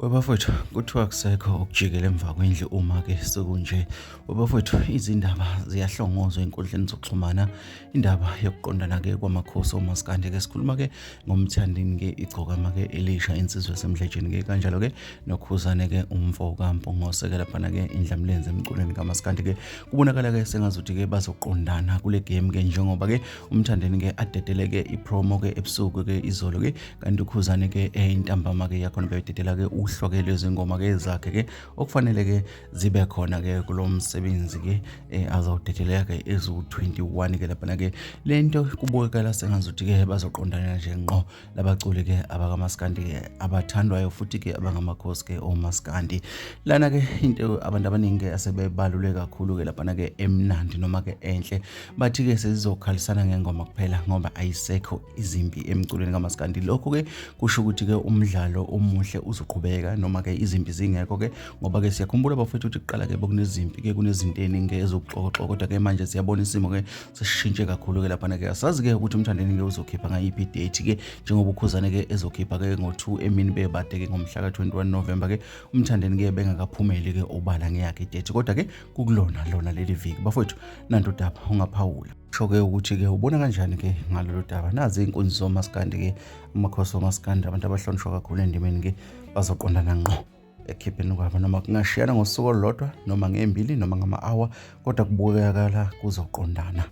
Webafowethu, kuthiwa akusekho okujikela emva kwendlu uma-ke sekunje. Webafowethu, izindaba ziyahlongozwa ey'nkundleni zokuxhumana. Indaba yokuqondana-ke kwamakhosi omasikandi-ke sikhuluma-ke ngomThandeni-ke igcokama-ke elisha insizwa yasemdlejeni-ke kanjalo-ke noKhuzani-ke umfo kaMpungose-ke laphana-ke indlamlenze emculweni kamasikandi-ke. Kubonakala-ke sengazuthi-ke bazoqondana kule game-ke njengoba-ke umThandeni-ke adedeleke ipromo-ke ebusuku-ke izolo-ke kanti uKhuzani-ke intambama-ke yakhona beyidedela-ke uhloke lezi ngoma-ke zakhe-ke okufanele-ke zibe khona-ke kulo msebenzi-ke azawudedeleka-ke eziwu-21-ke laphana-ke. Le nto kubukekala sengazuthi-ke bazoqondana nje ngqo labaculi-ke abakamaskandi-ke abathandwayo futhi-ke abangamakhosi-ke omaskandi. Lana-ke into abantu abaningi-ke asebebalule kakhulu-ke laphana-ke emnandi noma-ke enhle bathi-ke sezizokhalisana ngengoma kuphela ngoba ayisekho izimpi emculweni kamaskandi. Lokhu-ke kusho ukuthi-ke umdlalo omuhle uzoqhubeka noma-ke izimpi zingekho-ke ngoba-ke siyakhumbula bafethu ukuthi kuqala-ke bekunezimpi-ke kunezinto ey'ningi ezokuxokoxoka kodwa-ke manje siyabona isimo-ke sesishintshe kakhulu-ke laphana-ke. Asazi-ke ukuthi umThandeni-ke uzokhipha ngayiphi i-date-ke njengoba uKhuzani-ke ezokhipha-ke ngo-2 emini bebade-ke ngomhla ka-21 November-ke umThandeni-ke bengakaphumeli-ke obala ngeyakhe i-date kodwa-ke kukulona lona leli viki. Bafowethu, nanto udaba ungaphawula sho-ke ukuthi-ke ubona kanjani-ke ngalolu daba. Nazi iy'nkunzi zomaskandi-ke amakhosi omaskandi abantu abahlonishwa kakhulu endimeni-ke bazoqondana ngqo ekhipheni kwabo noma kungashiyana ngosuku olulodwa noma ngembili noma ngama-hour kodwa kubukekala kuzoqondana.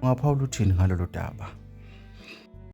Ungaphawula uthini ngalolu daba?